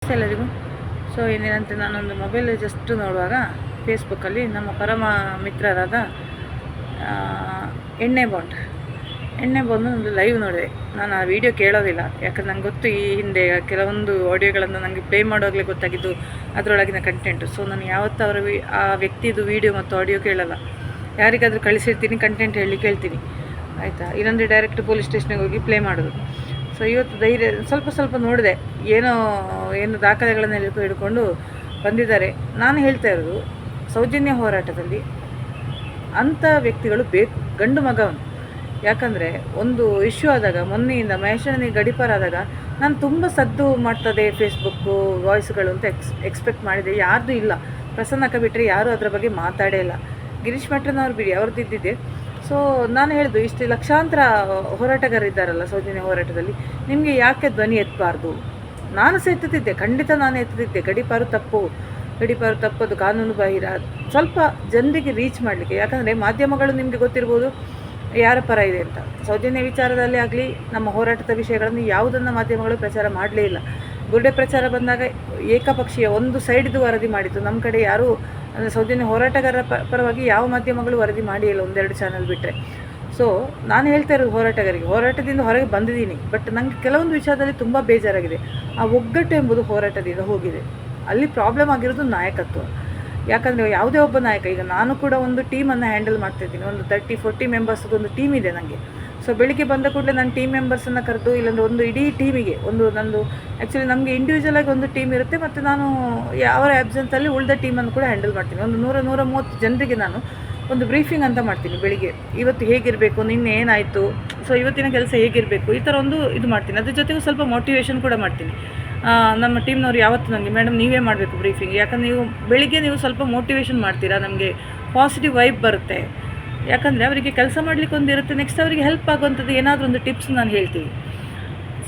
ನಮಸ್ತೆ ಎಲ್ಲರಿಗೂ. ಸೊ ಇನ್ನೇನಂತೆ ನಾನೊಂದು ಮೊಬೈಲ್ ಜಸ್ಟ್ ನೋಡುವಾಗ ಫೇಸ್ಬುಕ್ಕಲ್ಲಿ ನಮ್ಮ ಪರಮ ಮಿತ್ರರಾದ ಎಣ್ಣೆ ಬಾಂಡ್ ಒಂದು ಲೈವ್ ನೋಡಿದೆ. ನಾನು ಆ ವಿಡಿಯೋ ಕೇಳೋದಿಲ್ಲ, ಯಾಕಂದ್ರೆ ನಂಗೆ ಗೊತ್ತು ಈ ಹಿಂದೆ ಕೆಲವೊಂದು ಆಡಿಯೋಗಳನ್ನು ನನಗೆ ಪ್ಲೇ ಮಾಡೋವಾಗಲೇ ಗೊತ್ತಾಗಿದ್ದು ಅದರೊಳಗಿನ ಕಂಟೆಂಟು. ಸೊ ನಾನು ಯಾವತ್ತೂ ಆ ವ್ಯಕ್ತಿದು ವಿಡಿಯೋ ಮತ್ತು ಆಡಿಯೋ ಕೇಳಲ್ಲ. ಯಾರಿಗಾದರೂ ಕಳಿಸಿರ್ತೀನಿ, ಕಂಟೆಂಟ್ ಹೇಳಿ ಕೇಳ್ತೀನಿ, ಆಯಿತಾ. ಇಲ್ಲಂದರೆ ಡೈರೆಕ್ಟ್ ಪೊಲೀಸ್ ಸ್ಟೇಷನ್ಗೆ ಹೋಗಿ ಪ್ಲೇ ಮಾಡೋದು. ಸೊ ಇವತ್ತು ಧೈರ್ಯ ಸ್ವಲ್ಪ ನೋಡಿದೆ, ಏನು ದಾಖಲೆಗಳನ್ನೆಲ್ಲ ಹಿಡ್ಕೊಂಡು ಬಂದಿದ್ದಾರೆ. ನಾನು ಹೇಳ್ತಾ ಇರೋದು, ಸೌಜನ್ಯ ಹೋರಾಟದಲ್ಲಿ ಅಂಥ ವ್ಯಕ್ತಿಗಳು ಬೇಕು, ಗಂಡು ಮಗವನು. ಯಾಕಂದರೆ ಒಂದು ಇಶ್ಯೂ ಆದಾಗ, ಮೊನ್ನೆಯಿಂದ ಮಹೇಶನಿಗೆ ಗಡೀಪಾರಾದಾಗ ನಾನು ತುಂಬ ಸದ್ದು ಮಾಡ್ತದೆ ಫೇಸ್ಬುಕ್ಕು ವಾಯ್ಸ್ಗಳು ಅಂತ ಎಕ್ಸ್ಪೆಕ್ಟ್ ಮಾಡಿದೆ. ಯಾರ್ದು ಇಲ್ಲ, ಪ್ರಸನ್ನಕ್ಕ ಬಿಟ್ಟರೆ ಯಾರೂ ಅದರ ಬಗ್ಗೆ ಮಾತಾಡೇ ಇಲ್ಲ. ಗಿರೀಶ್ ಮಠನವ್ರು ಬಿಡಿ, ಅವ್ರದ್ದು ಇದ್ದಿದ್ದೆ. ಸೊ ನಾನು ಹೇಳಿದ್ದು, ಇಷ್ಟು ಲಕ್ಷಾಂತರ ಹೋರಾಟಗಾರರಿದ್ದಾರಲ್ಲ ಸೌಜನ್ಯ ಹೋರಾಟದಲ್ಲಿ, ನಿಮಗೆ ಯಾಕೆ ಧ್ವನಿ ಎತ್ತಬಾರ್ದು? ನಾನು ಸಹ ಎತ್ತುತ್ತಿದ್ದೆ, ಖಂಡಿತ ನಾನು ಎತ್ತುತ್ತಿದ್ದೆ. ಗಡೀಪಾರು ತಪ್ಪದು, ಕಾನೂನು ಬಾಹಿರ. ಸ್ವಲ್ಪ ಜನರಿಗೆ ರೀಚ್ ಮಾಡಲಿಕ್ಕೆ, ಯಾಕಂದರೆ ಮಾಧ್ಯಮಗಳು ನಿಮಗೆ ಗೊತ್ತಿರ್ಬೋದು ಯಾರ ಪರ ಇದೆ ಅಂತ. ಸೌಜನ್ಯ ವಿಚಾರದಲ್ಲಿ ಆಗಲಿ, ನಮ್ಮ ಹೋರಾಟದ ವಿಷಯಗಳನ್ನು ಯಾವುದನ್ನು ಮಾಧ್ಯಮಗಳು ಪ್ರಚಾರ ಮಾಡಲೇ ಇಲ್ಲ. ಬುರ್ಡೆ ಪ್ರಚಾರ ಬಂದಾಗ ಏಕಪಕ್ಷೀಯ ಒಂದು ಸೈಡ್ದು ವರದಿ ಮಾಡಿತ್ತು. ನಮ್ಮ ಕಡೆ ಯಾರೂ ಅಂದರೆ ಸೌಜನ್ಯ ಹೋರಾಟಗಾರರ ಪರವಾಗಿ ಯಾವ ಮಾಧ್ಯಮಗಳು ವರದಿ ಮಾಡಿಲ್ಲ, ಒಂದೆರಡು ಚಾನಲ್ ಬಿಟ್ಟರೆ. ಸೊ ನಾನು ಹೇಳ್ತಾ ಇರೋದು ಹೋರಾಟದಿಂದ ಹೊರಗೆ ಬಂದಿದ್ದೀನಿ. ಬಟ್ ನನಗೆ ಕೆಲವೊಂದು ವಿಚಾರದಲ್ಲಿ ತುಂಬ ಬೇಜಾರಾಗಿದೆ. ಆ ಒಗ್ಗಟ್ಟು ಎಂಬುದು ಹೋರಾಟದಿಂದ ಹೋಗಿದೆ. ಅಲ್ಲಿ ಪ್ರಾಬ್ಲಮ್ ಆಗಿರೋದು ನಾಯಕತ್ವ. ಯಾಕಂದರೆ ಯಾವುದೇ ಒಬ್ಬ ನಾಯಕ, ಈಗ ನಾನು ಕೂಡ ಒಂದು ಟೀಮನ್ನು ಹ್ಯಾಂಡಲ್ ಮಾಡ್ತಾಯಿದ್ದೀನಿ. ಒಂದು 30-40 ಮೆಂಬರ್ಸ್ದು ಒಂದು ಟೀಮ್ ಇದೆ ನನಗೆ. ಸೊ ಬೆಳಿಗ್ಗೆ ಬಂದ ಕೂಡಲೇ ನಾನು ಟೀಮ್ ಮೆಂಬರ್ಸನ್ನು ಕರೆದು, ಇಲ್ಲಾಂದರೆ ಒಂದು ಇಡೀ ಟೀಮಿಗೆ ನಂದು ಆ್ಯಕ್ಚುಲಿ ನಮಗೆ ಇಂಡಿವಿಜುವಲಾಗಿ ಒಂದು ಟೀಮ್ ಇರುತ್ತೆ, ಮತ್ತು ನಾನು ಅವರ ಆ್ಯಬ್ಸೆನ್ಸಲ್ಲಿ ಉಳಿದ ಟೀಮನ್ನು ಕೂಡ ಹ್ಯಾಂಡಲ್ ಮಾಡ್ತೀನಿ. ಒಂದು 100-130 ಜನರಿಗೆ ನಾನು ಒಂದು ಬ್ರೀಫಿಂಗ್ ಅಂತ ಮಾಡ್ತೀನಿ ಬೆಳಿಗ್ಗೆ. ಇವತ್ತು ಹೇಗಿರಬೇಕು, ನಿನ್ನೆ ಏನಾಯಿತು, ಸೊ ಇವತ್ತಿನ ಕೆಲಸ ಹೇಗಿರಬೇಕು, ಈ ಥರ ಒಂದು ಇದು ಮಾಡ್ತೀನಿ. ಅದ್ರ ಜೊತೆಗೂ ಸ್ವಲ್ಪ ಮೋಟಿವೇಶನ್ ಕೂಡ ಮಾಡ್ತೀನಿ. ನಮ್ಮ ಟೀಮ್ನವ್ರು ಯಾವತ್ತು ನನಗೆ, ಮೇಡಮ್ ನೀವೇ ಮಾಡಬೇಕು ಬ್ರೀಫಿಂಗ್, ಯಾಕಂದರೆ ಬೆಳಿಗ್ಗೆ ನೀವು ಸ್ವಲ್ಪ ಮೋಟಿವೇಶನ್ ಮಾಡ್ತೀರಾ, ನಮಗೆ ಪಾಸಿಟಿವ್ ವೈಬ್ ಬರುತ್ತೆ. ಯಾಕಂದರೆ ಅವರಿಗೆ ಕೆಲಸ ಮಾಡಲಿಕ್ಕೆ ಒಂದು ಇರುತ್ತೆ, ನೆಕ್ಸ್ಟ್ ಅವರಿಗೆ ಹೆಲ್ಪ್ ಆಗುವಂಥದ್ದು ಏನಾದರೂ ಒಂದು ಟಿಪ್ಸ್ ನಾನು ಹೇಳ್ತೀನಿ.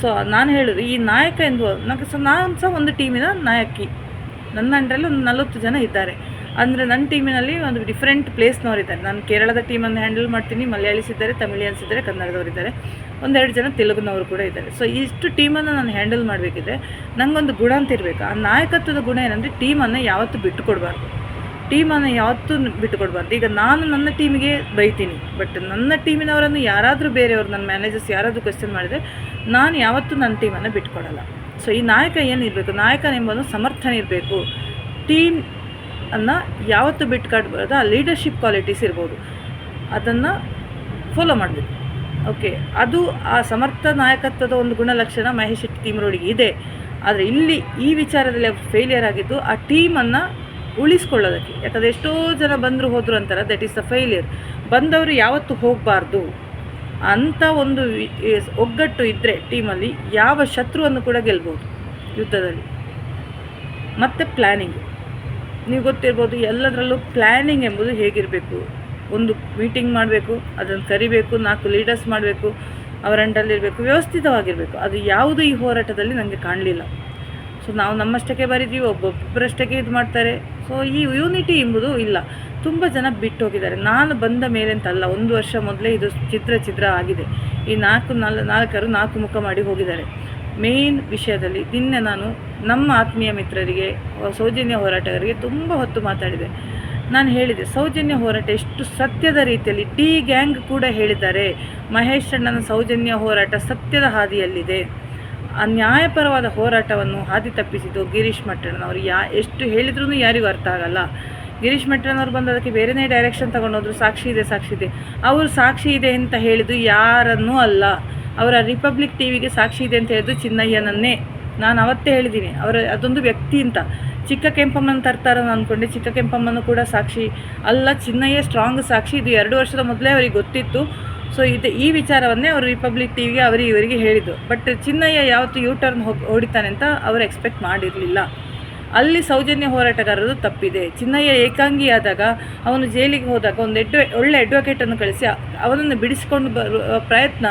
ಸೊ ನಾನು ಹೇಳೋದು, ಈ ನಾಯಕ ಎಂದು ನಾನು ಸಹ ಒಂದು ಟೀಮಿನ ನಾಯಕಿ. ನನ್ನ ಅಂಡರಲ್ಲಿ ಒಂದು 40 ಜನ ಇದ್ದಾರೆ. ಅಂದರೆ ನನ್ನ ಟೀಮಿನಲ್ಲಿ ಒಂದು ಡಿಫ್ರೆಂಟ್ ಪ್ಲೇಸ್ನವರಿದ್ದಾರೆ. ನಾನು ಕೇರಳದ ಟೀಮನ್ನು ಹ್ಯಾಂಡಲ್ ಮಾಡ್ತೀನಿ, ಮಲಯಾಳೀಸ್ ಇದ್ದಾರೆ, ತಮಿಳಿಯನ್ಸ್ ಇದ್ದಾರೆ, ಕನ್ನಡದವರಿದ್ದಾರೆ, 1-2 ಜನ ತೆಲುಗುನವರು ಕೂಡ ಇದ್ದಾರೆ. ಸೊ ಇಷ್ಟು ಟೀಮನ್ನು ನಾನು ಹ್ಯಾಂಡಲ್ ಮಾಡಬೇಕಿದ್ರೆ ನನಗೊಂದು ಗುಣ ಅಂತ ಇರಬೇಕು. ಆ ನಾಯಕತ್ವದ ಗುಣ ಏನಂದರೆ ಟೀಮನ್ನು ಯಾವತ್ತೂ ಬಿಟ್ಟುಕೊಡಬಾರ್ದು. ಈಗ ನಾನು ನನ್ನ ಟೀಮಿಗೆ ಬೈತೀನಿ, ಬಟ್ ನನ್ನ ಟೀಮಿನವರನ್ನು ಯಾರಾದರೂ ಬೇರೆಯವರು, ನನ್ನ ಮ್ಯಾನೇಜರ್ಸ್ ಯಾರಾದರೂ ಕ್ವೆಶ್ಚನ್ ಮಾಡಿದರೆ ನಾನು ಯಾವತ್ತೂ ನನ್ನ ಟೀಮನ್ನು ಬಿಟ್ಕೊಡಲ್ಲ. ಸೊ ಈ ನಾಯಕ ಏನಿರಬೇಕು, ನಾಯಕನೆಂಬುದು ಸಮರ್ಥನೆ ಇರಬೇಕು. ಟೀಮ್ ಅನ್ನು ಯಾವತ್ತೂ ಬಿಟ್ಕೊಡ್ಬಾರ್ದು. ಆ ಲೀಡರ್ಶಿಪ್ ಕ್ವಾಲಿಟೀಸ್ ಇರ್ಬೋದು, ಅದನ್ನು ಫಾಲೋ ಮಾಡಬೇಕು. ಓಕೆ, ಅದು ಆ ಸಮರ್ಥ ನಾಯಕತ್ವದ ಒಂದು ಗುಣಲಕ್ಷಣ ಮಹೇಶ್ ಶೆಟ್ಟಿ ಟೀಮ್ರೊಳಗೆ ಇದೆ. ಆದರೆ ಇಲ್ಲಿ ಈ ವಿಚಾರದಲ್ಲಿ ಅವರು ಫೇಲಿಯರ್ ಆಗಿದ್ದು ಆ ಟೀಮನ್ನು ಉಳಿಸ್ಕೊಳ್ಳೋದಕ್ಕೆ. ಯಾಕಂದರೆ ಎಷ್ಟೋ ಜನ ಬಂದರು ಹೋದರು ಅಂತಾರೆ, ದಟ್ ಈಸ್ ದ ಫೇಲಿಯರ್. ಬಂದವರು ಯಾವತ್ತೂ ಹೋಗಬಾರ್ದು ಅಂಥ ಒಂದು ಒಗ್ಗಟ್ಟು ಇದ್ದರೆ ಟೀಮಲ್ಲಿ ಯಾವ ಶತ್ರುವನ್ನು ಕೂಡ ಗೆಲ್ಬೋದು ಯುದ್ಧದಲ್ಲಿ. ಮತ್ತು ಪ್ಲ್ಯಾನಿಂಗ್, ನೀವು ಗೊತ್ತಿರ್ಬೋದು, ಎಲ್ಲದರಲ್ಲೂ ಪ್ಲ್ಯಾನಿಂಗ್ ಎಂಬುದು ಹೇಗಿರಬೇಕು. ಒಂದು ಮೀಟಿಂಗ್ ಮಾಡಬೇಕು, ಅದನ್ನು ಕರಿಬೇಕು, 4 ಲೀಡರ್ಸ್ ಮಾಡಬೇಕು, ಅವರ ಅಂಡಲ್ಲಿರಬೇಕು, ವ್ಯವಸ್ಥಿತವಾಗಿರಬೇಕು. ಅದು ಯಾವುದು ಈ ಹೋರಾಟದಲ್ಲಿ ನನಗೆ ಕಾಣಲಿಲ್ಲ. ಸೊ ನಾವು ನಮ್ಮಷ್ಟಕ್ಕೆ ಬರೀತೀವಿ, ಒಬ್ಬೊಬ್ಬರಷ್ಟಕ್ಕೆ ಇದು ಮಾಡ್ತಾರೆ. ಸೊ ಈ ಯೂನಿಟಿ ಎಂಬುದು ಇಲ್ಲ. ತುಂಬ ಜನ ಬಿಟ್ಟು ಹೋಗಿದ್ದಾರೆ. ನಾನು ಬಂದ ಮೇಲೆ ಅಂತಲ್ಲ, 1 ವರ್ಷ ಮೊದಲೇ ಇದು ಚಿತ್ರ ಆಗಿದೆ. ಈ 4 ಮುಖ ಮಾಡಿ ಹೋಗಿದ್ದಾರೆ. ಮೇನ್ ವಿಷಯದಲ್ಲಿ ನಿನ್ನೆ ನಾನು ನಮ್ಮ ಆತ್ಮೀಯ ಮಿತ್ರರಿಗೆ, ಸೌಜನ್ಯ ಹೋರಾಟಗಾರರಿಗೆ ತುಂಬ ಹೊತ್ತು ಮಾತಾಡಿದೆ. ನಾನು ಹೇಳಿದೆ, ಸೌಜನ್ಯ ಹೋರಾಟ ಎಷ್ಟು ಸತ್ಯದ ರೀತಿಯಲ್ಲಿ, ಡಿ ಗ್ಯಾಂಗ್ ಕೂಡ ಹೇಳಿದ್ದಾರೆ, ಮಹೇಶ್ ಅಣ್ಣನ ಸೌಜನ್ಯ ಹೋರಾಟ ಸತ್ಯದ ಹಾದಿಯಲ್ಲಿದೆ. ಆ ನ್ಯಾಯಪರವಾದ ಹೋರಾಟವನ್ನು ಹಾದಿ ತಪ್ಪಿಸಿದ್ದು ಗಿರೀಶ್ ಮಠಣ್ಣನವರು. ಎಷ್ಟು ಹೇಳಿದ್ರೂ ಯಾರಿಗೂ ಅರ್ಥ ಆಗಲ್ಲ. ಗಿರೀಶ್ ಮಠಣ್ಣನವರು ಬಂದು ಅದಕ್ಕೆ ಬೇರೆಯೇ ಡೈರೆಕ್ಷನ್ ತಗೊಂಡೋದ್ರು. ಸಾಕ್ಷಿ ಇದೆ. ಅವರು ಸಾಕ್ಷಿ ಇದೆ ಅಂತ ಹೇಳಿದ್ದು ಯಾರನ್ನೂ ಅಲ್ಲ. ಅವರ ರಿಪಬ್ಲಿಕ್ ಟಿವಿಗೆ ಸಾಕ್ಷಿ ಇದೆ ಅಂತ ಹೇಳಿದ್ದು ಚಿನ್ನಯ್ಯನನ್ನೇ. ನಾನು ಅವತ್ತೇ ಹೇಳಿದ್ದೀನಿ, ಅದೊಂದು ವ್ಯಕ್ತಿ ಅಂತ. ಚಿಕ್ಕ ಕೆಂಪಮ್ಮನ ತರ್ತಾರೋ ಅಂದ್ಕೊಂಡೆ, ಚಿಕ್ಕ ಕೆಂಪಮ್ಮನೂ ಕೂಡ ಸಾಕ್ಷಿ ಅಲ್ಲ, ಚಿನ್ನಯ್ಯ ಸ್ಟ್ರಾಂಗ್ ಸಾಕ್ಷಿ. ಇದು 2 ವರ್ಷದ ಮೊದಲೇ ಅವರಿಗೆ ಗೊತ್ತಿತ್ತು. ಸೊ ಈ ವಿಚಾರವನ್ನೇ ಅವರು ರಿಪಬ್ಲಿಕ್ ಟಿವಿಗೆ ಇವರಿಗೆ ಹೇಳಿದ್ದು. ಬಟ್ ಚಿನ್ನಯ್ಯ ಯಾವತ್ತು ಟರ್ನ್ ಹೊಡಿತಾನೆ ಅಂತ ಅವರು ಎಕ್ಸ್ಪೆಕ್ಟ್ ಮಾಡಿರಲಿಲ್ಲ. ಅಲ್ಲಿ ಸೌಜನ್ಯ ಹೋರಾಟಗಾರರು ತಪ್ಪಿದೆ. ಚಿನ್ನಯ್ಯ ಏಕಾಂಗಿ ಆದಾಗ, ಅವನು ಜೈಲಿಗೆ ಹೋದಾಗ ಒಳ್ಳೆ ಅಡ್ವೊಕೇಟನ್ನು ಕಳಿಸಿ ಅವನನ್ನು ಬಿಡಿಸ್ಕೊಂಡು ಬರುವ ಪ್ರಯತ್ನ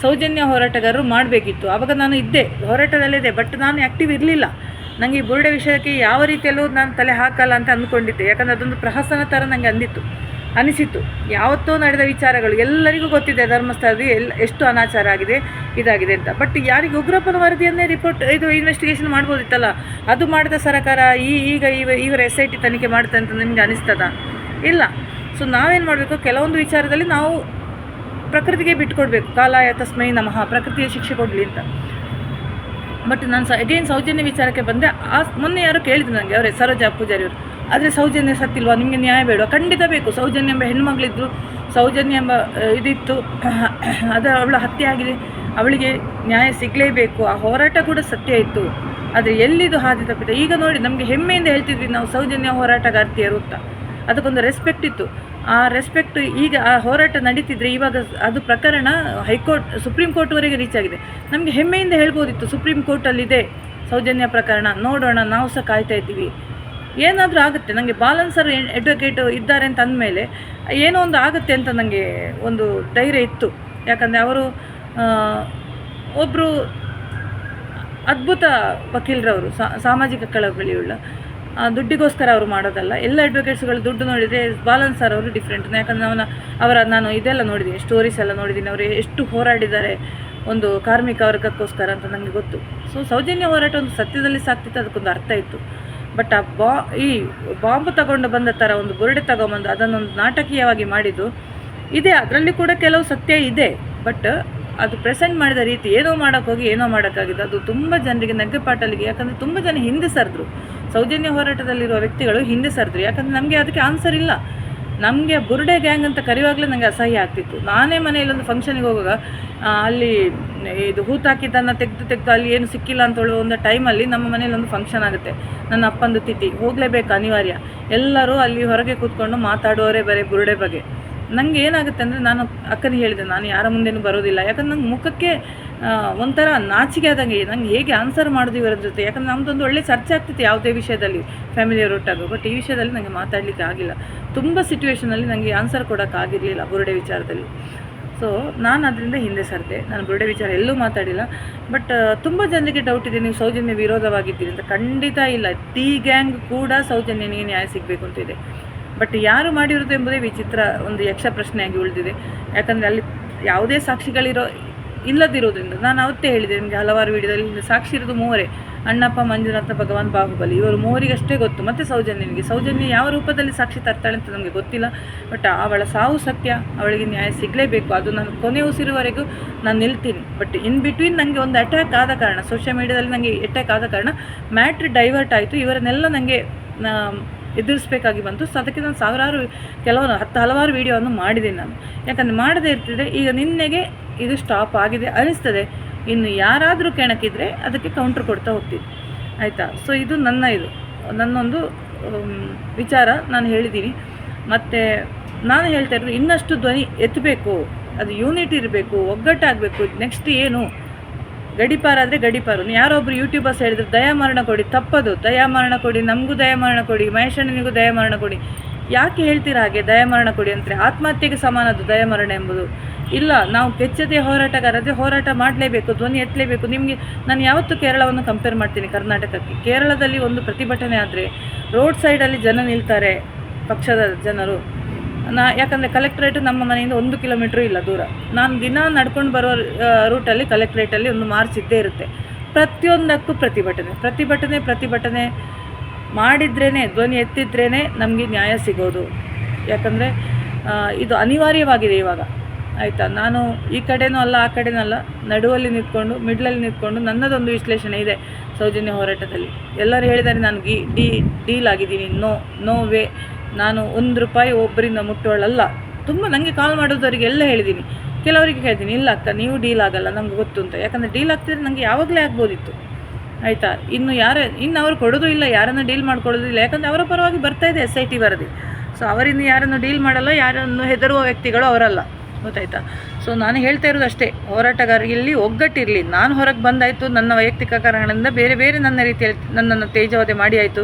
ಸೌಜನ್ಯ ಹೋರಾಟಗಾರರು ಮಾಡಬೇಕಿತ್ತು. ಆವಾಗ ನಾನು ಇದ್ದೆ, ಹೋರಾಟದಲ್ಲಿದ್ದೆ, ಬಟ್ ನಾನು ಆ್ಯಕ್ಟಿವ್ ಇರಲಿಲ್ಲ. ನನಗೆ ಈ ಬುರ್ಡೆ ವಿಷಯಕ್ಕೆ ಯಾವ ರೀತಿಯಲ್ಲೂ ನಾನು ತಲೆ ಹಾಕಲ್ಲ ಅಂತ ಅಂದ್ಕೊಂಡಿದ್ದೆ. ಯಾಕಂದರೆ ಅದೊಂದು ಪ್ರಹಸನ ಥರ ನನಗೆ ಅಂದಿತ್ತು. ಅನಿಸಿತು. ಯಾವತ್ತೋ ನಡೆದ ವಿಚಾರಗಳು ಎಲ್ಲರಿಗೂ ಗೊತ್ತಿದೆ, ಧರ್ಮಸ್ಥಳದಲ್ಲಿ ಎಷ್ಟು ಅನಾಚಾರ ಆಗಿದೆ, ಇದಾಗಿದೆ ಅಂತ. ಬಟ್ ಯಾರಿಗೆ ಉಗ್ರಪ್ಪನ ವರದಿಯನ್ನೇ ಇದು ಇನ್ವೆಸ್ಟಿಗೇಷನ್ ಮಾಡ್ಬೋದಿತ್ತಲ್ಲ, ಅದು ಮಾಡಿದ ಸರ್ಕಾರ ಈಗ ಇವರ SIT ತನಿಖೆ ಮಾಡುತ್ತೆ ಅಂತ ನಿಮಗೆ ಅನಿಸ್ತದ? ಇಲ್ಲ. ಸೊ ನಾವೇನು ಮಾಡಬೇಕು, ಕೆಲವೊಂದು ವಿಚಾರದಲ್ಲಿ ನಾವು ಪ್ರಕೃತಿಗೆ ಬಿಟ್ಕೊಡ್ಬೇಕು. ಕಾಲಾಯ ತಸ್ಮೈ ನಮಃ, ಪ್ರಕೃತಿಯ ಶಿಕ್ಷೆ ಕೊಡಲಿ ಅಂತ. ಬಟ್ ನಾನು ಸೌಜನ್ಯ ವಿಚಾರಕ್ಕೆ ಬಂದೆ. ಮೊನ್ನೆ ಯಾರೋ ಕೇಳಿದ್ರು ನನಗೆ, ಅವರೇ ಸರೋಜಾ ಪೂಜಾರಿ ಅವರು, ಆದರೆ ಸೌಜನ್ಯ ಸತ್ತಿಲ್ವಾ, ನಿಮಗೆ ನ್ಯಾಯ ಬೇಡ? ಖಂಡಿತ ಬೇಕು. ಸೌಜನ್ಯ ಎಂಬ ಹೆಣ್ಣುಮಗಳಿದ್ರು, ಸೌಜನ್ಯ ಎಂಬ ಇದಿತ್ತು, ಅವಳ ಹತ್ಯೆ ಆಗಿದೆ, ಅವಳಿಗೆ ನ್ಯಾಯ ಸಿಗಲೇಬೇಕು. ಆ ಹೋರಾಟ ಕೂಡ ಸತ್ಯ ಇತ್ತು, ಆದರೆ ಎಲ್ಲಿದು ಹಾದಿ ತಪ್ಪಿದೆ? ಈಗ ನೋಡಿ, ನಮಗೆ ಹೆಮ್ಮೆಯಿಂದ ಹೇಳ್ತಿದ್ವಿ ನಾವು ಸೌಜನ್ಯ ಹೋರಾಟಗಾರ್ತಿಯರು ಅಂತ, ಅದಕ್ಕೊಂದು ರೆಸ್ಪೆಕ್ಟ್ ಇತ್ತು. ಆ ರೆಸ್ಪೆಕ್ಟ್ ಈಗ ಆ ಹೋರಾಟ ನಡೀತಿದ್ರೆ ಇವಾಗ ಅದು ಪ್ರಕರಣ ಸುಪ್ರೀಂ ಕೋರ್ಟ್ವರೆಗೆ ರೀಚ್ ಆಗಿದೆ. ನಮಗೆ ಹೆಮ್ಮೆಯಿಂದ ಹೇಳ್ಬೋದಿತ್ತು, ಸುಪ್ರೀಂ ಕೋರ್ಟಲ್ಲಿದೆ ಸೌಜನ್ಯ ಪ್ರಕರಣ, ನೋಡೋಣ, ನಾವು ಸಹ ಕಾಯ್ತಾ ಇದ್ದೀವಿ, ಏನಾದರೂ ಆಗುತ್ತೆ. ನನಗೆ ಬಾಲನ್ ಸರ್ ಅಡ್ವೊಕೇಟ್ ಇದ್ದಾರೆ ಅಂತ ಅಂದಮೇಲೆ ಏನೋ ಒಂದು ಆಗುತ್ತೆ ಅಂತ ನನಗೆ ಒಂದು ಧೈರ್ಯ ಇತ್ತು. ಯಾಕಂದರೆ ಅವರು ಒಬ್ಬರು ಅದ್ಭುತ ವಕೀಲರವರು, ಸಾಮಾಜಿಕ ಕಳಕಳಿಯುಳ್ಳ, ದುಡ್ಡಿಗೋಸ್ಕರ ಅವರು ಮಾಡೋದಲ್ಲ. ಎಲ್ಲ ಅಡ್ವೊಕೇಟ್ಸ್ಗಳು ದುಡ್ಡು ನೋಡಿದರೆ ಬಾಲನ್ ಸರ್ ಅವರು ಡಿಫ್ರೆಂಟ್. ಯಾಕಂದರೆ ನಾನು ಇದೆಲ್ಲ ನೋಡಿದ್ದೀನಿ, ಸ್ಟೋರೀಸ್ ಎಲ್ಲ ನೋಡಿದ್ದೀನಿ, ಅವರು ಎಷ್ಟು ಹೋರಾಡಿದ್ದಾರೆ ಒಂದು ಕಾರ್ಮಿಕ ವರ್ಗಕ್ಕೋಸ್ಕರ ಅಂತ ನನಗೆ ಗೊತ್ತು. ಸೊ ಸೌಜನ್ಯ ಹೋರಾಟ ಒಂದು ಸತ್ಯದಲ್ಲಿ ಸಾಕ್ತಿತ್ತು, ಅದಕ್ಕೊಂದು ಅರ್ಥ ಇತ್ತು. ಬಟ್ ಈ ಬಾಂಬ್ ತಗೊಂಡು ಬಂದ ಥರ ಒಂದು ಬುರುಡೆ ತಗೊಂಬಂದು ಅದನ್ನೊಂದು ನಾಟಕೀಯವಾಗಿ ಮಾಡಿದ್ದು ಇದೆ. ಅದರಲ್ಲಿ ಕೂಡ ಕೆಲವು ಸತ್ಯ ಇದೆ, ಬಟ್ ಅದು ಪ್ರೆಸೆಂಟ್ ಮಾಡಿದ ರೀತಿ ಏನೋ ಮಾಡೋಕ್ಕೋಗಿ ಏನೋ ಮಾಡೋಕ್ಕಾಗಿದೆ. ಅದು ತುಂಬ ಜನರಿಗೆ ನಗ್ಗೆಪಾಟಲ್ಲಿಗೆ, ಯಾಕಂದರೆ ತುಂಬ ಜನ ಹಿಂದೆ ಸರಿದ್ರು. ಸೌಜನ್ಯ ಹೋರಾಟದಲ್ಲಿರುವ ವ್ಯಕ್ತಿಗಳು ಹಿಂದೆ ಸರಿದ್ರು, ಯಾಕಂದರೆ ನಮಗೆ ಅದಕ್ಕೆ ಆನ್ಸರ್ ಇಲ್ಲ. ನಮಗೆ ಬುರುಡೆ ಗ್ಯಾಂಗ್ ಅಂತ ಕರೆಯುವಾಗಲೇ ನನಗೆ ಅಸಹ್ಯ ಆಗ್ತಿತ್ತು. ನಾನೇ ಮನೆಯಲ್ಲೊಂದು ಫಂಕ್ಷನಿಗೆ ಹೋಗುವಾಗ ಅಲ್ಲಿ ಇದು ಹೂತಾಕಿದ್ದನ್ನು ತೆಗೆದು ಅಲ್ಲಿ ಏನು ಸಿಕ್ಕಿಲ್ಲ ಅಂತ ಹೇಳುವ ಒಂದು ಟೈಮಲ್ಲಿ ನಮ್ಮ ಮನೇಲಿ ಒಂದು ಫಂಕ್ಷನ್ ಆಗುತ್ತೆ. ನನ್ನ ಅಪ್ಪಂದು ತಿಥಿ, ಹೋಗಲೇಬೇಕು ಅನಿವಾರ್ಯ. ಎಲ್ಲರೂ ಅಲ್ಲಿ ಹೊರಗೆ ಕೂತ್ಕೊಂಡು ಮಾತಾಡೋರೇ ಬರೀ ಬುರುಡೆ ಬಗ್ಗೆ. ನನಗೆ ಏನಾಗುತ್ತೆ ಅಂದರೆ, ನಾನು ಅಕ್ಕನಿಗೆ ಹೇಳಿದೆ, ನಾನು ಯಾರ ಮುಂದೆನೂ ಬರೋದಿಲ್ಲ, ಯಾಕಂದ್ರೆ ನಂಗೆ ಮುಖಕ್ಕೆ ಒಂಥರ ನಾಚಿಕೆ ಆದಂಗೆ, ನಂಗೆ ಹೇಗೆ ಆನ್ಸರ್ ಮಾಡೋದು ಇವರ ಜೊತೆ. ಯಾಕಂದರೆ ನಮ್ಮದೊಂದು ಒಳ್ಳೆ ಚರ್ಚೆ ಆಗ್ತಿತ್ತು ಯಾವುದೇ ವಿಷಯದಲ್ಲಿ, ಫ್ಯಾಮಿಲಿಯವರೊಟ್ಟಾಗು. ಬಟ್ ಈ ವಿಷಯದಲ್ಲಿ ನನಗೆ ಮಾತಾಡಲಿಕ್ಕೆ ಆಗಿಲ್ಲ. ತುಂಬ ಸಿಚುವೇಷನಲ್ಲಿ ನನಗೆ ಆನ್ಸರ್ ಕೊಡೋಕ್ಕಾಗಿರಲಿಲ್ಲ ಬುರುಡೆ ವಿಚಾರದಲ್ಲಿ. ಸೊ ನಾನು ಅದರಿಂದ ಹಿಂದೆ ಸರಿದೆ. ನಾನು ಬುರುಡೆ ವಿಚಾರ ಎಲ್ಲೂ ಮಾತಾಡಿಲ್ಲ. ಬಟ್ ತುಂಬ ಜನರಿಗೆ ಡೌಟ್ ಇದೆ, ನೀವು ಸೌಜನ್ಯ ವಿರೋಧವಾಗಿದ್ದೀರಿ ಅಂತ. ಖಂಡಿತ ಇಲ್ಲ. ಟಿ ಗ್ಯಾಂಗ್ ಕೂಡ ಸೌಜನ್ಯನಿಗೆ ನ್ಯಾಯ ಸಿಗಬೇಕು ಅಂತಿದೆ. ಬಟ್ ಯಾರು ಮಾಡಿರೋದು ಎಂಬುದೇ ವಿಚಿತ್ರ, ಒಂದು ಯಕ್ಷ ಪ್ರಶ್ನೆಯಾಗಿ ಉಳಿದಿದೆ. ಯಾಕಂದರೆ ಅಲ್ಲಿ ಯಾವುದೇ ಇಲ್ಲದಿರೋದ್ರಿಂದ, ನಾನು ಅವತ್ತೇ ಹೇಳಿದೆ ನಿಮಗೆ ಹಲವಾರು ವಿಡಿಯೋದಲ್ಲಿ, ಸಾಕ್ಷಿ ಇರೋದು ಮೂವರೇ, ಅಣ್ಣಪ್ಪ, ಮಂಜುನಾಥ, ಭಗವಾನ್, ಬಾಹುಬಲಿ, ಇವರು ಮೂವರಿಗಷ್ಟೇ ಗೊತ್ತು. ಮತ್ತು ಸೌಜನ್ಯ ಯಾವ ರೂಪದಲ್ಲಿ ಸಾಕ್ಷಿ ತರ್ತಾಳೆ ಅಂತ ನಮಗೆ ಗೊತ್ತಿಲ್ಲ. ಬಟ್ ಅವಳ ಸಾವು ಸತ್ಯ, ಅವಳಿಗೆ ನ್ಯಾಯ ಸಿಗಲೇಬೇಕು. ಅದು ನಾನು ಕೊನೆ ಉಸಿರುವರೆಗೂ ನಾನು ನಿಲ್ತೀನಿ. ಬಟ್ ಇನ್ ಬಿಟ್ವೀನ್ ನನಗೆ ಒಂದು ಅಟ್ಯಾಕ್ ಆದ ಕಾರಣ, ಸೋಷಿಯಲ್ ಮೀಡಿಯಾದಲ್ಲಿ ನನಗೆ ಅಟ್ಯಾಕ್ ಆದ ಕಾರಣ ಮ್ಯಾಟ್ರ್ ಡೈವರ್ಟ್ ಆಯಿತು. ಇವರನ್ನೆಲ್ಲ ನನಗೆ ಎದುರಿಸಬೇಕಾಗಿ ಬಂತು. ಸೊ ಅದಕ್ಕೆ ನಾನು ಹಲವಾರು ವಿಡಿಯೋವನ್ನು ಮಾಡಿದ್ದೀನಿ ನಾನು. ಯಾಕಂದರೆ ಮಾಡದೇ ಇರ್ತಿದ್ರೆ ಈಗ ನಿನ್ನೆಗೆ ಇದು ಸ್ಟಾಪ್ ಆಗಿದೆ ಅನಿಸ್ತದೆ. ಇನ್ನು ಯಾರಾದರೂ ಕೆಣಕಿದರೆ ಅದಕ್ಕೆ ಕೌಂಟ್ರ್ ಕೊಡ್ತಾ ಹೋಗ್ತೀನಿ, ಆಯಿತಾ? ಸೊ ಇದು ನನ್ನೊಂದು ವಿಚಾರ ನಾನು ಹೇಳಿದ್ದೀನಿ. ಮತ್ತು ನಾನು ಹೇಳ್ತಾ ಇರೋದು, ಇನ್ನಷ್ಟು ಧ್ವನಿ ಎತ್ತಬೇಕು, ಅದು ಯೂನಿಟಿ ಇರಬೇಕು, ಒಗ್ಗಟ್ಟಾಗಬೇಕು. ನೆಕ್ಸ್ಟ್ ಏನು, ಗಡಿಪಾರಾದರೆ ಗಡಿಪಾರು. ಯಾರೊಬ್ಬರು ಯೂಟ್ಯೂಬರ್ಸ್ ಹೇಳಿದ್ರು ದಯಾಮರಣ ಕೊಡಿ, ತಪ್ಪದು. ದಯಾಮರಣ ಕೊಡಿ, ನಮಗೂ ದಯಾಮರಣ ಕೊಡಿ, ಮಹೇಶಣ್ಣನಿಗೂ ದಯಾಮರಣ ಕೊಡಿ. ಯಾಕೆ ಹೇಳ್ತೀರಾ ಹಾಗೆ ದಯಾಮರಣ ಕೊಡಿ ಅಂದರೆ? ಆತ್ಮಹತ್ಯೆಗೆ ಸಮಾನದು ದಯಾಮರಣ ಎಂಬುದು. ಇಲ್ಲ, ನಾವು ಕೆಚ್ಚದೆ ಹೋರಾಟಗಾರದೇ, ಹೋರಾಟ ಮಾಡಲೇಬೇಕು, ಧ್ವನಿ ಎತ್ತಲೇಬೇಕು. ನಾನು ಯಾವತ್ತೂ ಕೇರಳವನ್ನು ಕಂಪೇರ್ ಮಾಡ್ತೀನಿ ಕರ್ನಾಟಕಕ್ಕೆ. ಕೇರಳದಲ್ಲಿ ಒಂದು ಪ್ರತಿಭಟನೆ ಆದರೆ ರೋಡ್ ಸೈಡಲ್ಲಿ ಜನ ನಿಲ್ತಾರೆ, ಪಕ್ಷದ ಜನರು. ಯಾಕಂದರೆ ಕಲೆಕ್ಟ್ರೇಟ್ ನಮ್ಮ ಮನೆಯಿಂದ 1 ಕಿಲೋಮೀಟ್ರು ಇಲ್ಲ ದೂರ. ನಾನು ದಿನ ನಡ್ಕೊಂಡು ಬರೋ ರೂಟಲ್ಲಿ ಕಲೆಕ್ಟ್ರೇಟಲ್ಲಿ ಒಂದು ಮಾರ್ಚ್ ಇದ್ದೇ ಇರುತ್ತೆ. ಪ್ರತಿಯೊಂದಕ್ಕೂ ಪ್ರತಿಭಟನೆ ಮಾಡಿದ್ರೇ, ಧ್ವನಿ ಎತ್ತಿದ್ರೇ ನಮಗೆ ನ್ಯಾಯ ಸಿಗೋದು. ಯಾಕಂದರೆ ಇದು ಅನಿವಾರ್ಯವಾಗಿದೆ ಇವಾಗ, ಆಯಿತಾ? ನಾನು ಈ ಕಡೆನೂ ಅಲ್ಲ ಆ ಕಡೆನೂ ಅಲ್ಲ, ನಡುವಲ್ಲಿ ನಿಂತ್ಕೊಂಡು, ಮಿಡ್ಲಲ್ಲಿ ನಿಂತ್ಕೊಂಡು ನನ್ನದೊಂದು ವಿಶ್ಲೇಷಣೆ ಇದೆ ಸೌಜನ್ಯ ಹೋರಾಟದಲ್ಲಿ. ಎಲ್ಲರೂ ಹೇಳಿದ್ದಾರೆ ನಾನು ಡೀಲ್ ಆಗಿದ್ದೀನಿ. ನೋ ವೇ, ನಾನು ₹1 ಒಬ್ಬರಿಂದ ಮುಟ್ಟೋಳಲ್ಲ. ತುಂಬ ನನಗೆ ಕಾಲ್ ಮಾಡೋದವರಿಗೆ ಎಲ್ಲ ಹೇಳಿದ್ದೀನಿ. ಕೆಲವರಿಗೆ ಹೇಳ್ತೀನಿ, ಇಲ್ಲ ಅಕ್ಕ ನೀವು ಡೀಲ್ ಆಗಲ್ಲ, ನಮ್ಗೆ ಗೊತ್ತು ಅಂತ. ಯಾಕಂದರೆ ಡೀಲ್ ಆಗ್ತಿದ್ರೆ ನನಗೆ ಯಾವಾಗಲೇ ಆಗ್ಬೋದಿತ್ತು, ಆಯಿತಾ? ಇನ್ನು ಅವರು ಕೊಡೋದು ಇಲ್ಲ, ಯಾರನ್ನು ಡೀಲ್ ಮಾಡ್ಕೊಳ್ಳೋದಿಲ್ಲ. ಯಾಕಂದರೆ ಅವರ ಪರವಾಗಿ ಬರ್ತಾಯಿದೆ SIT ವರದಿ. ಸೊ ಅವರಿಂದ ಯಾರನ್ನು ಡೀಲ್ ಮಾಡಲ್ಲ, ಯಾರನ್ನು ಹೆದರುವ ವ್ಯಕ್ತಿಗಳು ಅವರಲ್ಲ, ಗೊತ್ತಾಯ್ತಾ? ಸೊ ನಾನು ಹೇಳ್ತಾ ಇರೋದು ಅಷ್ಟೇ, ಹೋರಾಟಗಾರರಲ್ಲಿ ಒಗ್ಗಟ್ಟಿರಲಿ. ನಾನು ಹೊರಗೆ ಬಂದಾಯಿತು, ನನ್ನ ವೈಯಕ್ತಿಕ ಕಾರಣಗಳಿಂದ ಬೇರೆ ನನ್ನ ರೀತಿಯಲ್ಲಿ ನನ್ನನ್ನು ತೇಜೋವಧೆ ಮಾಡಿ ಆಯಿತು.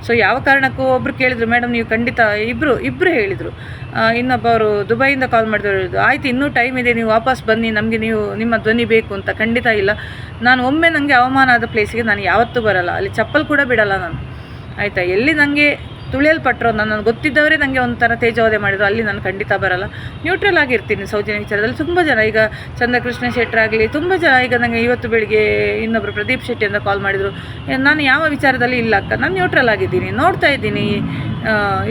ಸೊ ಯಾವ ಕಾರಣಕ್ಕೂ ಒಬ್ಬರು ಕೇಳಿದರು, ಮೇಡಮ್ ನೀವು ಖಂಡಿತ ಇಬ್ಬರು ಹೇಳಿದರು. ಇನ್ನೊಬ್ಬರು ದುಬೈಯಿಂದ ಕಾಲ್ ಮಾಡಿದವರು ಹೇಳಿದ್ರು, ಆಯಿತು ಇನ್ನೂ ಟೈಮ್ ಇದೆ, ನೀವು ವಾಪಸ್ ಬನ್ನಿ, ನಮಗೆ ನಿಮ್ಮ ಧ್ವನಿ ಬೇಕು ಅಂತ. ಖಂಡಿತ ಇಲ್ಲ, ನಾನು ನನಗೆ ಅವಮಾನ ಆದ ಪ್ಲೇಸಿಗೆ ನಾನು ಯಾವತ್ತೂ ಬರಲ್ಲ, ಅಲ್ಲಿ ಚಪ್ಪಲ್ ಕೂಡ ಬಿಡಲ್ಲ ನಾನು, ಆಯಿತಾ? ಎಲ್ಲಿ ನನಗೆ ತುಳಿಯಲ್ಪಟ್ಟರು, ನನ್ನನ್ನು ಗೊತ್ತಿದ್ದವರೇ ನನಗೆ ಒಂಥರ ತೇಜೋವಧೆ ಮಾಡಿದರು, ಅಲ್ಲಿ ನಾನು ಖಂಡಿತ ಬರಲ್ಲ. ನ್ಯೂಟ್ರಲ್ ಆಗಿರ್ತೀನಿ ಸೌಜನ್ಯ ವಿಚಾರದಲ್ಲಿ. ತುಂಬ ಜನ ಈಗ ಚಂದ್ರಕೃಷ್ಣ ಶೆಟ್ಟರಾಗಲಿ, ತುಂಬ ಜನ ಈಗ ನನಗೆ ಇವತ್ತು ಬೆಳಿಗ್ಗೆ ಇನ್ನೊಬ್ಬರು ಪ್ರದೀಪ್ ಶೆಟ್ಟಿ ಅಂತ ಕಾಲ್ ಮಾಡಿದರು. ನಾನು ಯಾವ ವಿಚಾರದಲ್ಲಿ ಇಲ್ಲ ಅಕ್ಕ, ನಾನು ನ್ಯೂಟ್ರಲ್ ಆಗಿದ್ದೀನಿ, ನೋಡ್ತಾ ಇದ್ದೀನಿ,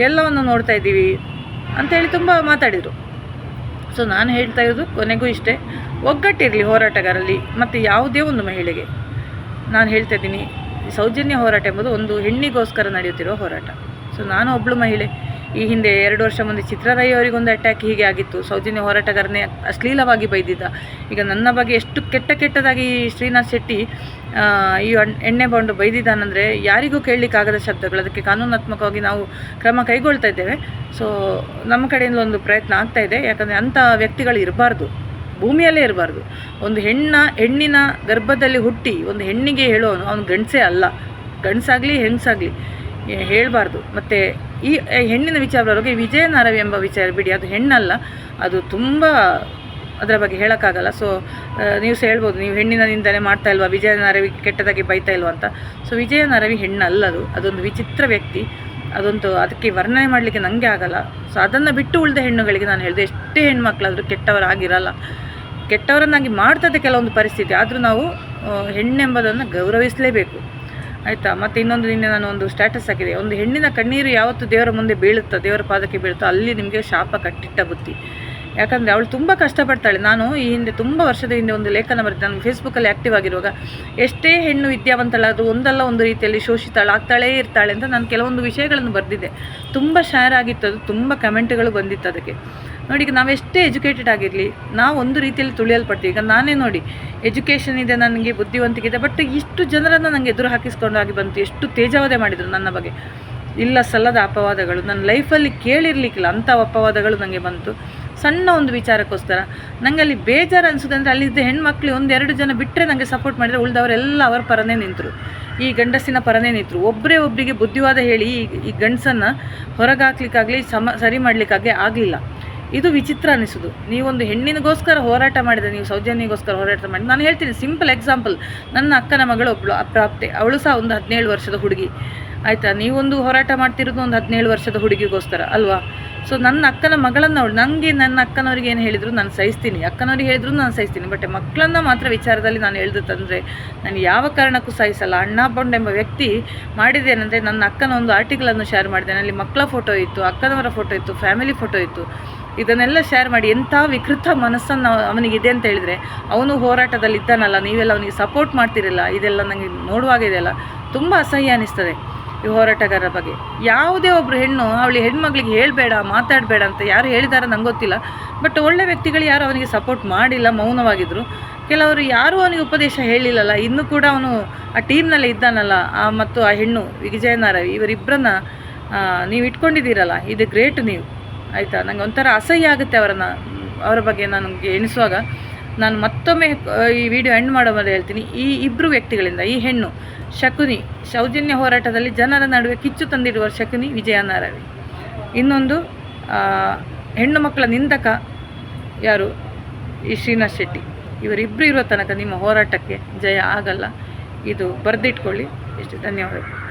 ಎಲ್ಲವನ್ನು ನೋಡ್ತಾ ಇದ್ದೀವಿ ಅಂಥೇಳಿ ತುಂಬ ಮಾತಾಡಿದರು. ಸೊ ನಾನು ಹೇಳ್ತಾ ಇರೋದು ಕೊನೆಗೂ ಇಷ್ಟೇ, ಒಗ್ಗಟ್ಟಿರಲಿ ಹೋರಾಟಗಾರರಲ್ಲಿ ಮತ್ತು ಯಾವುದೇ ಒಂದು ಮಹಿಳೆಗೆ. ನಾನು ಹೇಳ್ತಾ ಇದ್ದೀನಿ, ಸೌಜನ್ಯ ಹೋರಾಟ ಎಂಬುದು ಒಂದು ಹೆಣ್ಣಿಗೋಸ್ಕರ ನಡೆಯುತ್ತಿರುವ ಹೋರಾಟ. ಸೊ ನಾನು ಒಬ್ಬಳು ಮಹಿಳೆ. ಈ ಹಿಂದೆ 2 ವರ್ಷ ಮುಂದೆ ಚಿತ್ರರೈ ಅವರಿಗೊಂದು ಅಟ್ಯಾಕ್ ಹೀಗೆ ಆಗಿತ್ತು. ಸೌಜನ್ಯ ಹೋರಾಟಗಾರನೇ ಅಶ್ಲೀಲವಾಗಿ ಬೈದಿದ್ದ. ಈಗ ನನ್ನ ಬಗ್ಗೆ ಎಷ್ಟು ಕೆಟ್ಟದಾಗಿ ಶ್ರೀನಾಥ್ ಶೆಟ್ಟಿ ಈ ಎಣ್ಣೆ ಬಾಂಡು ಬೈದಿದ್ದಾನಂದರೆ ಯಾರಿಗೂ ಕೇಳಲಿಕ್ಕಾಗದ ಶಬ್ದಗಳು. ಅದಕ್ಕೆ ಕಾನೂನಾತ್ಮಕವಾಗಿ ನಾವು ಕ್ರಮ ಕೈಗೊಳ್ತಾ ಇದ್ದೇವೆ. ಸೊ ನಮ್ಮ ಕಡೆಯಿಂದ ಒಂದು ಪ್ರಯತ್ನ ಆಗ್ತಾಯಿದೆ. ಯಾಕಂದರೆ ಅಂಥ ವ್ಯಕ್ತಿಗಳು ಇರಬಾರ್ದು, ಭೂಮಿಯಲ್ಲೇ ಇರಬಾರ್ದು. ಒಂದು ಹೆಣ್ಣಿನ ಗರ್ಭದಲ್ಲಿ ಹುಟ್ಟಿ ಒಂದು ಹೆಣ್ಣಿಗೆ ಹೇಳೋನು ಅವನು ಗಂಡಸೇ ಅಲ್ಲ, ಗಂಡಸಾಗಲಿ ಹೆಂಗಸಾಗಲಿ ಹೇಳಬಾರ್ದು. ಮತ್ತು ಈ ಹೆಣ್ಣಿನ ವಿಚಾರವಾಗಿ ವಿಜಯ ನಾರವಿ ಎಂಬ ವಿಚಾರ ಬಿಡಿ, ಅದು ಹೆಣ್ಣಲ್ಲ, ಅದು ತುಂಬ ಅದರ ಬಗ್ಗೆ ಹೇಳೋಕ್ಕಾಗಲ್ಲ. ಸೊ ನೀವು ಹೇಳ್ಬೋದು, ನೀವು ಹೆಣ್ಣಿನ ನಿಂದನೆ ಮಾಡ್ತಾ ಇಲ್ವಾ, ವಿಜಯ ನಾರವಿ ಕೆಟ್ಟದಾಗಿ ಬೈತಾ ಇಲ್ವಾ ಅಂತ. ಸೊ ವಿಜಯ ನಾರವಿ ಹೆಣ್ಣಲ್ಲದು, ಅದೊಂದು ವಿಚಿತ್ರ ವ್ಯಕ್ತಿ. ಅದಕ್ಕೆ ವರ್ಣನೆ ಮಾಡಲಿಕ್ಕೆ ನನಗೆ ಆಗಲ್ಲ. ಸೊ ಅದನ್ನು ಬಿಟ್ಟು ಉಳಿದ ಹೆಣ್ಣುಗಳಿಗೆ ನಾನು ಹೇಳಿದೆ, ಎಷ್ಟೇ ಹೆಣ್ಮಕ್ಳಾದರೂ ಕೆಟ್ಟವರಾಗಿರಲ್ಲ, ಕೆಟ್ಟವರನ್ನಾಗಿ ಮಾಡ್ತದೆ ಕೆಲವೊಂದು ಪರಿಸ್ಥಿತಿ. ಆದರೂ ನಾವು ಹೆಣ್ಣೆಂಬುದನ್ನು ಗೌರವಿಸಲೇಬೇಕು, ಆಯಿತಾ. ಮತ್ತು ಇನ್ನೊಂದು, ನಿನ್ನೆ ನಾನು ಒಂದು ಸ್ಟ್ಯಾಟಸ್ ಹಾಕಿದೆ, ಒಂದು ಹೆಣ್ಣಿನ ಕಣ್ಣೀರು ಯಾವತ್ತು ದೇವರ ಮುಂದೆ ಬೀಳುತ್ತೋ, ದೇವರ ಪಾದಕ್ಕೆ ಬೀಳುತ್ತೋ, ಅಲ್ಲಿ ನಿಮಗೆ ಶಾಪ ಕಟ್ಟಿಟ್ಟ ಬುದ್ಧಿ. ಯಾಕಂದರೆ ಅವಳು ತುಂಬ ಕಷ್ಟಪಡ್ತಾಳೆ. ನಾನು ಈ ಹಿಂದೆ ತುಂಬ ವರ್ಷದ ಹಿಂದೆ ಒಂದು ಲೇಖನ ಬರೆದೆ, ನಾನು ಫೇಸ್ಬುಕ್ಕಲ್ಲಿ ಆ್ಯಕ್ಟಿವ್ ಆಗಿರುವಾಗ, ಎಷ್ಟೇ ಹೆಣ್ಣು ವಿದ್ಯಾವಂತಳಾದರೂ ಒಂದಲ್ಲ ಒಂದು ರೀತಿಯಲ್ಲಿ ಶೋಷಿತಳಾಗ್ತಾಳೇ ಇರ್ತಾಳೆ ಅಂತ ನಾನು ಕೆಲವೊಂದು ವಿಷಯಗಳನ್ನು ಬರೆದಿದ್ದೆ. ತುಂಬ ಶೇರ್ ಆಗಿತ್ತು, ಅದು ತುಂಬ ಕಮೆಂಟ್ಗಳು ಬಂದಿತ್ತು ಅದಕ್ಕೆ. ನೋಡಿ, ಈಗ ನಾವೆಷ್ಟೇ ಎಜುಕೇಟೆಡ್ ಆಗಿರಲಿ, ನಾವು ಒಂದು ರೀತಿಯಲ್ಲಿ ತುಳಿಯಲ್ಪಡ್ತೀವಿ. ಈಗ ನಾನೇ ನೋಡಿ, ಎಜುಕೇಷನ್ ಇದೆ, ನನಗೆ ಬುದ್ಧಿವಂತಿಕೆ ಇದೆ, ಬಟ್ ಇಷ್ಟು ಜನರನ್ನು ನನಗೆ ಎದುರು ಹಾಕಿಸ್ಕೊಂಡಾಗಿ ಬಂತು. ಎಷ್ಟು ತೇಜಾವಧೆ ಮಾಡಿದರು ನನ್ನ ಬಗ್ಗೆ, ಇಲ್ಲ ಸಲ್ಲದ ಅಪವಾದಗಳು. ನನ್ನ ಲೈಫಲ್ಲಿ ಕೇಳಿರಲಿಕ್ಕಿಲ್ಲ ಅಂಥ ಅಪವಾದಗಳು ನನಗೆ ಬಂತು. ಸಣ್ಣ ಒಂದು ವಿಚಾರಕ್ಕೋಸ್ಕರ ನನಗೆ ಅಲ್ಲಿ ಬೇಜಾರು ಅನಿಸೋದಂದರೆ, ಅಲ್ಲಿದ್ದ ಹೆಣ್ಮಕ್ಳು 1-2 ಜನ ಬಿಟ್ಟರೆ ನನಗೆ ಸಪೋರ್ಟ್ ಮಾಡಿದರೆ ಉಳಿದವರೆಲ್ಲ ಅವರ ಪರನೇ ನಿಂತರು, ಈ ಗಂಡಸಿನ ಪರನೇ ನಿಂತರು. ಒಬ್ಬರಿಗೆ ಬುದ್ಧಿವಾದ ಹೇಳಿ ಈ ಗಂಡಸನ್ನು ಹೊರಗಾಕ್ಲಿಕ್ಕಾಗಲಿ ಸರಿ ಮಾಡಲಿಕ್ಕಾಗಲಿ ಆಗಲಿಲ್ಲ. ಇದು ವಿಚಿತ್ರ ಅನಿಸೋದು. ನೀವೊಂದು ಹೆಣ್ಣಿನಿಗೋಸ್ಕರ ಹೋರಾಟ ಮಾಡಿದರೆ, ನೀವು ಸೌಜನ್ಯಗೋಸ್ಕರ ಹೋರಾಟ ಮಾಡಿ. ನಾನು ಹೇಳ್ತೀನಿ, ಸಿಂಪಲ್ ಎಕ್ಸಾಂಪಲ್, ನನ್ನ ಅಕ್ಕನ ಮಗಳು ಒಬ್ಬಳು ಅಪ್ರಾಪ್ತೆ, ಅವಳು ಸಹ ಒಂದು 17 ವರ್ಷದ ಹುಡುಗಿ, ಆಯಿತಾ. ನೀವೊಂದು ಹೋರಾಟ ಮಾಡ್ತಿರೋದು ಒಂದು 17 ವರ್ಷದ ಹುಡುಗಿಗೋಸ್ಕರ ಅಲ್ವಾ. ಸೊ ನನ್ನ ಅಕ್ಕನ ಮಗಳನ್ನು ನನಗೆ ನನ್ನ ಅಕ್ಕನವ್ರಿಗೆ ಏನು ಹೇಳಿದ್ರು ನಾನು ಸಹಿಸ್ತೀನಿ, ಅಕ್ಕನವ್ರಿಗೆ ಹೇಳಿದ್ರು ನಾನು ಸಹಿಸ್ತೀನಿ. ಬಟ್ ಮಕ್ಕಳನ್ನು ಮಾತ್ರ ವಿಚಾರದಲ್ಲಿ ನಾನು ತಂದರೆ ನಾನು ಯಾವ ಕಾರಣಕ್ಕೂ ಸಹಿಸಲ್ಲ. ಅಣ್ಣಾ ಬಾಂಡ್ ಎಂಬ ವ್ಯಕ್ತಿ ಮಾಡಿದ್ದೇನೆಂದರೆ, ನನ್ನ ಅಕ್ಕನ ಒಂದು ಆರ್ಟಿಕಲನ್ನು ಶೇರ್ ಮಾಡಿದ್ದೇನೆ, ಅಲ್ಲಿ ಮಕ್ಕಳ ಫೋಟೋ ಇತ್ತು, ಅಕ್ಕನವರ ಫೋಟೋ ಇತ್ತು, ಫ್ಯಾಮಿಲಿ ಫೋಟೋ ಇತ್ತು. ಇದನ್ನೆಲ್ಲ ಶೇರ್ ಮಾಡಿ ಎಂಥ ವಿಕೃತ ಮನಸ್ಸನ್ನು ಅವನಿಗಿದೆ ಅಂತ ಹೇಳಿದರೆ, ಅವನು ಹೋರಾಟದಲ್ಲಿ ಇದ್ದಾನಲ್ಲ, ನೀವೆಲ್ಲ ಅವನಿಗೆ ಸಪೋರ್ಟ್ ಮಾಡ್ತಿರಲ್ಲ, ಇದೆಲ್ಲ ನನಗೆ ನೋಡುವಾಗ ಇದೆಲ್ಲ ತುಂಬ ಅಸಹ್ಯ ಅನ್ನಿಸ್ತದೆ ಈ ಹೋರಾಟಗಾರರ ಬಗ್ಗೆ. ಯಾವುದೇ ಒಬ್ಬರು ಅವಳಿ ಹೆಣ್ಮಗಳಿಗೆ ಹೇಳಬೇಡ, ಮಾತಾಡಬೇಡ ಅಂತ ಯಾರು ಹೇಳಿದಾರೋ ನಂಗೆ ಗೊತ್ತಿಲ್ಲ. ಬಟ್ ಒಳ್ಳೆ ವ್ಯಕ್ತಿಗಳು ಯಾರು ಅವನಿಗೆ ಸಪೋರ್ಟ್ ಮಾಡಿಲ್ಲ, ಮೌನವಾಗಿದ್ದರು. ಕೆಲವರು ಯಾರೂ ಅವನಿಗೆ ಉಪದೇಶ ಹೇಳಿಲ್ಲಲ್ಲ. ಇನ್ನೂ ಕೂಡ ಅವನು ಆ ಟೀಮ್ನಲ್ಲೇ ಇದ್ದಾನಲ್ಲ, ಮತ್ತು ಆ ಹೆಣ್ಣು ವಿಜಯ ನಾರವಿ, ಇವರಿಬ್ಬರನ್ನ ನೀವು ಇಟ್ಕೊಂಡಿದ್ದೀರಲ್ಲ, ಇದು ಗ್ರೇಟ್ ನೀವು, ಆಯಿತಾ. ನನಗೆ ಒಂಥರ ಅಸಹ್ಯ ಆಗುತ್ತೆ ಅವರ ಬಗ್ಗೆ ನನಗೆ ಎಣಿಸುವಾಗ. ನಾನು ಮತ್ತೊಮ್ಮೆ ಈ ವಿಡಿಯೋ ಎಂಡ್ ಮಾಡೋ ಮೊದಲು ಹೇಳ್ತೀನಿ, ಈ ಇಬ್ಬರು ವ್ಯಕ್ತಿಗಳಿಂದ, ಈ ಹೆಣ್ಣು ಶಕುನಿ, ಸೌಜನ್ಯ ಹೋರಾಟದಲ್ಲಿ ಜನರ ನಡುವೆ ಕಿಚ್ಚು ತಂದಿಡುವ ಶಕುನಿ ವಿಜಯ ನಾರವಿ, ಇನ್ನೊಂದು ಹೆಣ್ಣು ಮಕ್ಕಳ ನಿಂದಕ ಯಾರು, ಈ ಶ್ರೀನಾಥ್ ಶೆಟ್ಟಿ. ಇವರಿಬ್ಬರು ಇರೋ ತನಕ ನಿಮ್ಮ ಹೋರಾಟಕ್ಕೆ ಜಯ ಆಗಲ್ಲ. ಇದು ಬರೆದಿಟ್ಕೊಳ್ಳಿ. ಇಷ್ಟು, ಧನ್ಯವಾದಗಳು.